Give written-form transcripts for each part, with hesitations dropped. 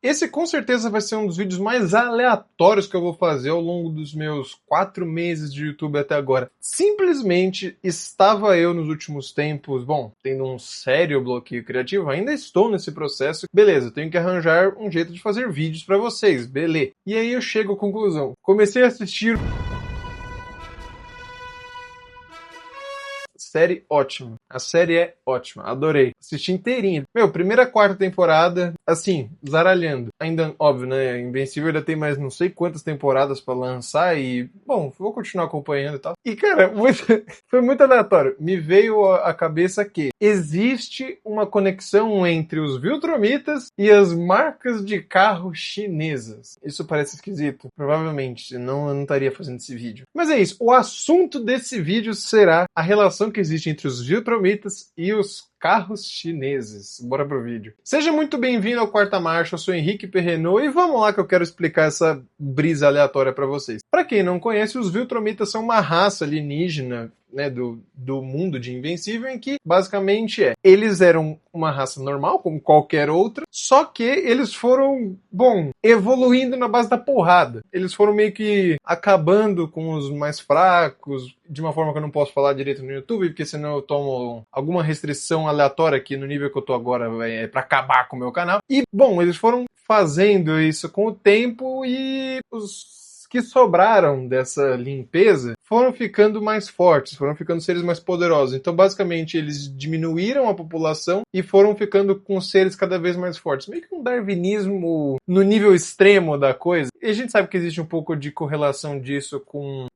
Esse com certeza vai ser um dos vídeos mais aleatórios que eu vou fazer ao longo dos meus 4 meses de YouTube até agora. Simplesmente estava eu nos últimos tempos, bom, tendo um sério bloqueio criativo, ainda estou nesse processo. Beleza, tenho que arranjar um jeito de fazer vídeos pra vocês, beleza. E aí eu chego à conclusão. Comecei a assistir... Série ótima. A série é ótima. Adorei. Assisti inteirinha. Meu, primeira, quarta temporada, assim, zaralhando. Ainda, óbvio, né? Invencível ainda tem mais não sei quantas temporadas pra lançar e, bom, vou continuar acompanhando e tal. E, cara, foi muito aleatório. Me veio à cabeça que existe uma conexão entre os Viltromitas e as marcas de carro chinesas. Isso parece esquisito. Provavelmente, senão eu não estaria fazendo esse vídeo. Mas é isso. O assunto desse vídeo será a relação que existe entre os Viltromitas e os carros chineses. Bora pro vídeo. Seja muito bem-vindo ao Quarta Marcha, eu sou Henrique Perrenot e vamos lá que eu quero explicar essa brisa aleatória pra vocês. Pra quem não conhece, os Viltromitas são uma raça alienígena, né, do mundo de Invencível, em que basicamente eles eram uma raça normal, como qualquer outra, só que eles foram, bom, evoluindo na base da porrada. Eles foram meio que acabando com os mais fracos, de uma forma que eu não posso falar direito no YouTube, porque senão eu tomo alguma restrição aleatória aqui no nível que eu tô agora, pra acabar com o meu canal. E, bom, eles foram fazendo isso com o tempo e os que sobraram dessa limpeza foram ficando mais fortes, foram ficando seres mais poderosos. Então, basicamente, eles diminuíram a população e foram ficando com seres cada vez mais fortes. Meio que um darwinismo no nível extremo da coisa. E a gente sabe que existe um pouco de correlação disso com...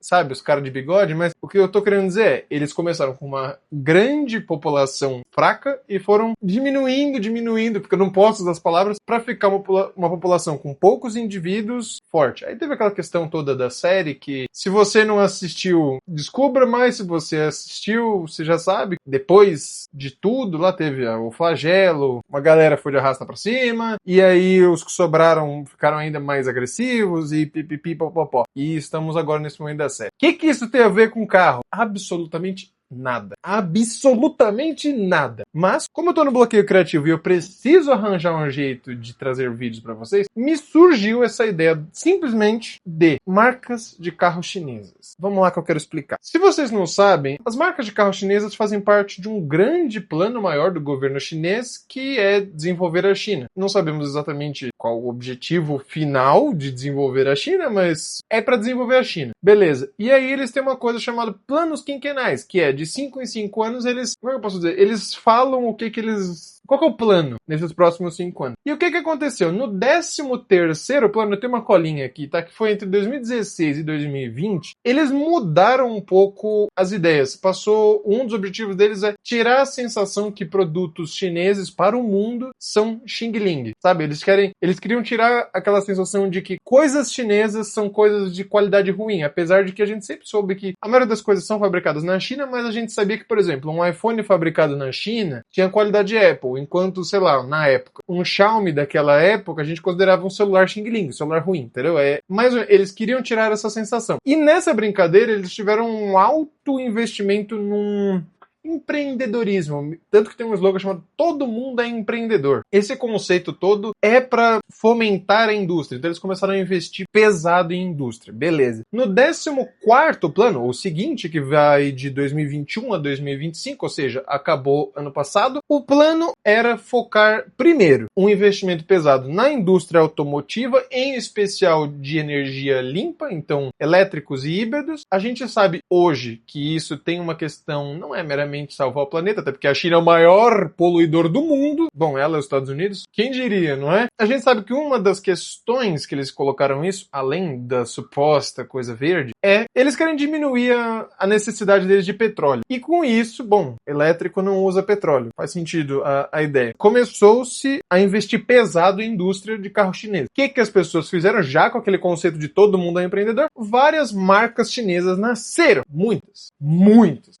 sabe, os caras de bigode, mas o que eu tô querendo dizer é, eles começaram com uma grande população fraca e foram diminuindo, porque eu não posso usar as palavras, pra ficar uma população com poucos indivíduos forte. Aí teve aquela questão toda da série que, se você não assistiu, descubra, mas se você assistiu, você já sabe. Depois de tudo, lá teve o flagelo, uma galera foi de arrasta pra cima, e aí os que sobraram ficaram ainda mais agressivos e pipipipopopó. E estamos agora nesse momento da série. O que isso tem a ver com carro? Absolutamente nada. Absolutamente nada. Mas, como eu tô no bloqueio criativo e eu preciso arranjar um jeito de trazer vídeos pra vocês, me surgiu essa ideia simplesmente de marcas de carros chinesas. Vamos lá que eu quero explicar. Se vocês não sabem, as marcas de carros chinesas fazem parte de um grande plano maior do governo chinês, que é desenvolver a China. Não sabemos exatamente qual o objetivo final de desenvolver a China, mas é para desenvolver a China. Beleza. E aí eles têm uma coisa chamada planos quinquenais, que é de 5 em 5 anos eles... como é que eu posso dizer? Eles falam o que eles... qual que é o plano nesses próximos 5 anos? E o que aconteceu? No 13º plano, tem uma colinha aqui, tá? Que foi entre 2016 e 2020. Eles mudaram um pouco as ideias. Um dos objetivos deles é tirar a sensação que produtos chineses para o mundo são Xing Ling, sabe? Eles queriam tirar aquela sensação de que coisas chinesas são coisas de qualidade ruim, apesar de que a gente sempre soube que a maioria das coisas são fabricadas na China, mas a gente sabia que, por exemplo, um iPhone fabricado na China tinha qualidade Apple, enquanto, sei lá, na época, um Xiaomi daquela época a gente considerava um celular Xing Ling, um celular ruim, entendeu? Mas eles queriam tirar essa sensação. E nessa brincadeira eles tiveram um alto investimento num empreendedorismo, tanto que tem um slogan chamado Todo Mundo é Empreendedor. Esse conceito todo é para fomentar a indústria, então eles começaram a investir pesado em indústria, beleza. No 14º plano, o seguinte, que vai de 2021 a 2025, ou seja, acabou ano passado, o plano era focar, primeiro, um investimento pesado na indústria automotiva, em especial de energia limpa, então elétricos e híbridos. A gente sabe hoje que isso tem uma questão, não é meramente salvar o planeta, até porque a China é o maior poluidor do mundo. Bom, ela e os Estados Unidos, quem diria, não é? A gente sabe que uma das questões que eles colocaram isso, além da suposta coisa verde, eles querem diminuir a necessidade deles de petróleo. E com isso, bom, elétrico não usa petróleo. Faz sentido a ideia. Começou-se a investir pesado em indústria de carro chinês. O que as pessoas fizeram já com aquele conceito de todo mundo é empreendedor? Várias marcas chinesas nasceram. Muitas.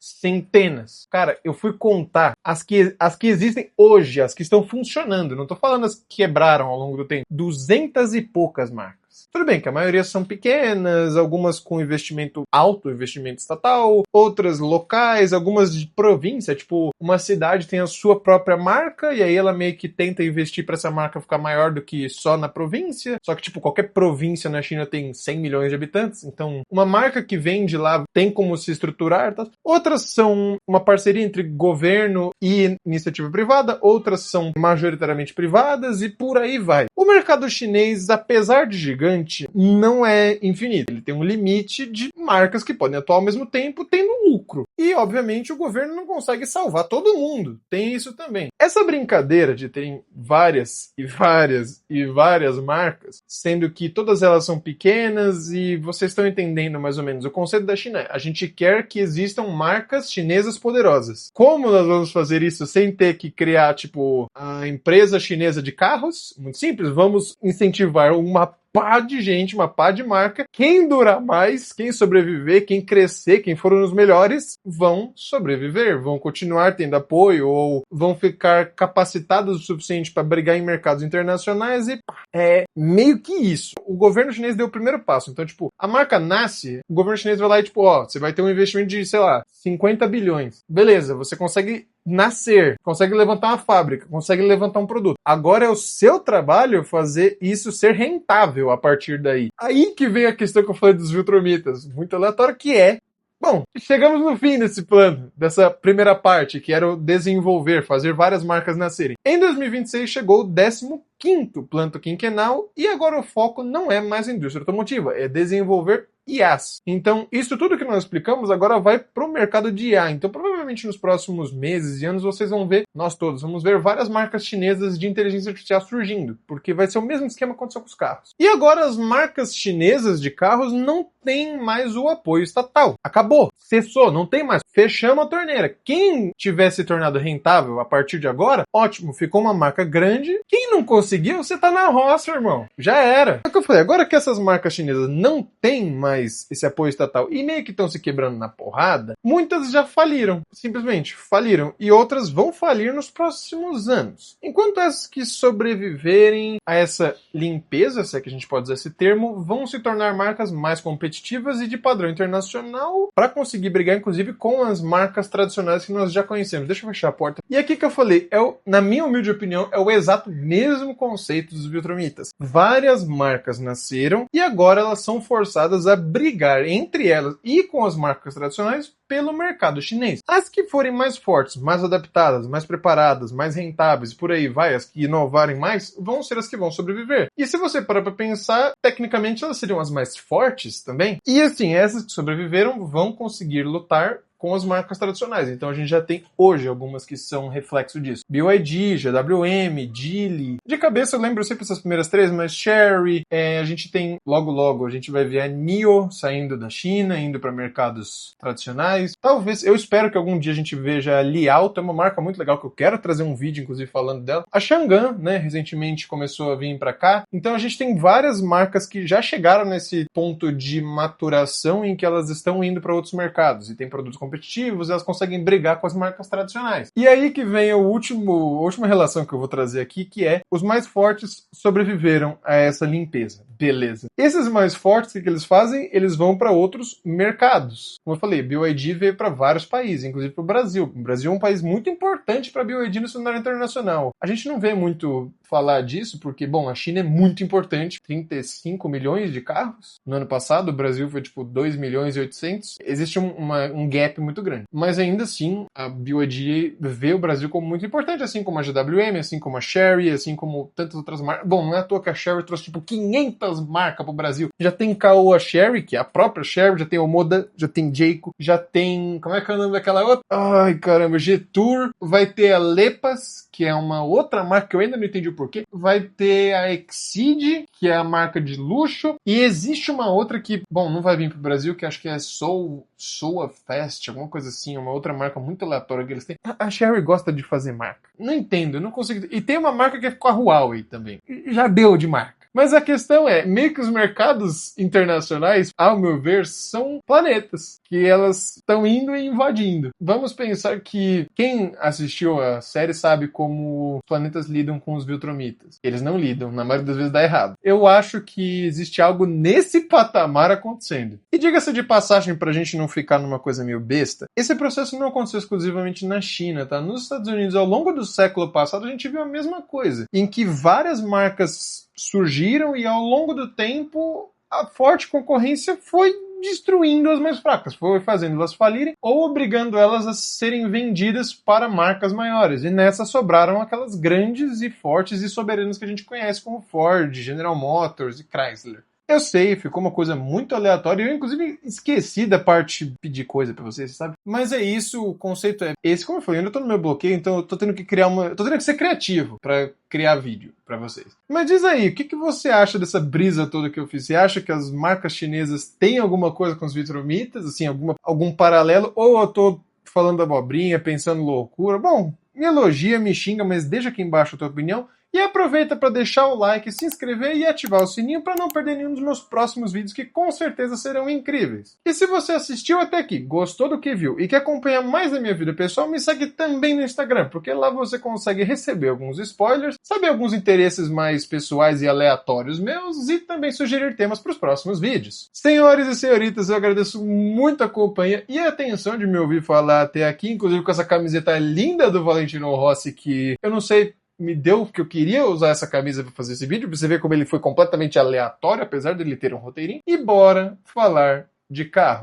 Centenas. Cara, eu fui contar as que existem hoje, as que estão funcionando. Não tô falando as que quebraram ao longo do tempo. 200 e poucas marcas. marcas. Tudo bem que a maioria são pequenas, algumas com investimento alto, investimento estatal, outras locais, algumas de província, tipo, uma cidade tem a sua própria marca e aí ela meio que tenta investir para essa marca ficar maior do que só na província. Só que, tipo, qualquer província na China tem 100 milhões de habitantes, então uma marca que vende lá tem como se estruturar. Tá? Outras são uma parceria entre governo e iniciativa privada, outras são majoritariamente privadas e por aí vai. O mercado chinês, apesar de gigante, não é infinito. Ele tem um limite de marcas que podem atuar ao mesmo tempo, tendo lucro. E, obviamente, o governo não consegue salvar todo mundo. Tem isso também. Essa brincadeira de terem várias e várias e várias marcas, sendo que todas elas são pequenas e vocês estão entendendo mais ou menos o conceito da China. A gente quer que existam marcas chinesas poderosas. Como nós vamos fazer isso sem ter que criar, tipo, a empresa chinesa de carros? Muito simples. Vamos incentivar uma pá de gente, uma pá de marca. Quem durar mais, quem sobreviver, quem crescer, quem foram os melhores, vão sobreviver, vão continuar tendo apoio ou vão ficar capacitados o suficiente para brigar em mercados internacionais e pá. É meio que isso. O governo chinês deu o primeiro passo. Então, tipo, a marca nasce, o governo chinês vai lá e, tipo, ó, você vai ter um investimento de, sei lá, 50 bilhões. Beleza, você consegue nascer, consegue levantar uma fábrica, consegue levantar um produto. Agora é o seu trabalho fazer isso ser rentável a partir daí. Aí que vem a questão que eu falei dos Viltromitas, muito aleatório, que é, bom, chegamos no fim desse plano, dessa primeira parte, que era o desenvolver, fazer várias marcas nascerem. Em 2026 chegou o 15º plano quinquenal e agora o foco não é mais a indústria automotiva, é desenvolver IAs. Então, isso tudo que nós explicamos agora vai para o mercado de IA. Então, provavelmente nos próximos meses e anos vocês vão ver, nós todos, vamos ver várias marcas chinesas de inteligência artificial surgindo, porque vai ser o mesmo esquema que aconteceu com os carros. E agora as marcas chinesas de carros não têm mais o apoio estatal. Acabou. Cessou. Não tem mais. Fechamos a torneira. Quem tiver se tornado rentável a partir de agora, ótimo. Ficou uma marca grande. Quem não conseguiu, você tá na roça, irmão. Já era. É o que eu falei. Agora que essas marcas chinesas não têm mais esse apoio estatal e meio que estão se quebrando na porrada, muitas já faliram. Simplesmente faliram. E outras vão falir nos próximos anos. Enquanto essas que sobreviverem a essa limpeza, se é que a gente pode usar esse termo, vão se tornar marcas mais competitivas e de padrão internacional para conseguir brigar, inclusive, com as marcas tradicionais que nós já conhecemos. Deixa eu fechar a porta. E aqui que eu falei, na minha humilde opinião, é o exato mesmo conceito dos Viltromitas. Várias marcas nasceram e agora elas são forçadas a brigar entre elas e com as marcas tradicionais pelo mercado chinês. As que forem mais fortes, mais adaptadas, mais preparadas, mais rentáveis, por aí vai, as que inovarem mais, vão ser as que vão sobreviver. E se você parar pra pensar, tecnicamente elas seriam as mais fortes também. E assim, essas que sobreviveram vão conseguir lutar com as marcas tradicionais. Então a gente já tem hoje algumas que são reflexo disso. BYD, GWM, Geely. De cabeça eu lembro sempre essas primeiras três, mas Chery, a gente tem logo a gente vai ver a NIO saindo da China, indo para mercados tradicionais. Talvez, eu espero que algum dia a gente veja a Li Auto, é uma marca muito legal que eu quero trazer um vídeo inclusive falando dela. A Changan, né, recentemente começou a vir para cá. Então a gente tem várias marcas que já chegaram nesse ponto de maturação em que elas estão indo para outros mercados e tem produtos competitivos, elas conseguem brigar com as marcas tradicionais. E aí que vem a última relação que eu vou trazer aqui, que é os mais fortes sobreviveram a essa limpeza. Beleza. Esses mais fortes, o que eles fazem? Eles vão para outros mercados. Como eu falei, BYD veio para vários países, inclusive para o Brasil. O Brasil é um país muito importante para a BYD no cenário internacional. A gente não vê muito falar disso, porque, bom, a China é muito importante. 35 milhões de carros. No ano passado, o Brasil foi tipo 2 milhões e 800. Existe um gap muito grande. Mas ainda assim, a BYD vê o Brasil como muito importante, assim como a GWM, assim como a Chery, assim como tantas outras marcas. Bom, não é à toa que a Chery trouxe tipo 500 marcas pro Brasil. Já tem Caoa Chery, que é a própria Chery, já tem Omoda, já tem Jayco, já tem... Como é que é o nome daquela outra? Ai, caramba, G-Tour. Vai ter a Lepas, que é uma outra marca que eu ainda não entendi o porquê. Vai ter a Exceed, que é a marca de luxo. E existe uma outra que, bom, não vai vir pro Brasil, que acho que é Soa Fest, alguma coisa assim, uma outra marca muito aleatória que eles têm. A Chery gosta de fazer marca. Não entendo, eu não consigo... E tem uma marca que é com a Huawei também. Já deu de marca. Mas a questão é, meio que os mercados internacionais, ao meu ver, são planetas que elas estão indo e invadindo. Vamos pensar que quem assistiu a série sabe como os planetas lidam com os Viltromitas. Eles não lidam, na maioria das vezes dá errado. Eu acho que existe algo nesse patamar acontecendo. E diga-se de passagem, pra gente não ficar numa coisa meio besta, esse processo não aconteceu exclusivamente na China, tá? Nos Estados Unidos, ao longo do século passado, a gente viu a mesma coisa, em que várias marcas surgiram e ao longo do tempo a forte concorrência foi destruindo as mais fracas, foi fazendo elas falirem ou obrigando elas a serem vendidas para marcas maiores. E nessa sobraram aquelas grandes e fortes e soberanas que a gente conhece como Ford, General Motors e Chrysler. Eu sei, ficou uma coisa muito aleatória. Eu, inclusive, esqueci da parte de pedir coisa pra vocês, sabe? Mas é isso, o conceito é esse. Como eu falei, eu ainda tô no meu bloqueio, então eu tô tendo que criar uma... Eu tô tendo que ser criativo pra criar vídeo pra vocês. Mas diz aí, o que você acha dessa brisa toda que eu fiz? Você acha que as marcas chinesas têm alguma coisa com os Viltromitas? Assim, algum paralelo? Ou eu tô falando abobrinha, pensando loucura? Bom, me elogia, me xinga, mas deixa aqui embaixo a tua opinião. E aproveita para deixar o like, se inscrever e ativar o sininho para não perder nenhum dos meus próximos vídeos que com certeza serão incríveis. E se você assistiu até aqui, gostou do que viu e quer acompanhar mais da minha vida pessoal, me segue também no Instagram, porque lá você consegue receber alguns spoilers, saber alguns interesses mais pessoais e aleatórios meus e também sugerir temas para os próximos vídeos. Senhores e senhoritas, eu agradeço muito a companhia e a atenção de me ouvir falar até aqui, inclusive com essa camiseta linda do Valentino Rossi que eu não sei... me deu que eu queria usar essa camisa para fazer esse vídeo, pra você ver como ele foi completamente aleatório, apesar dele ter um roteirinho. E bora falar de carro.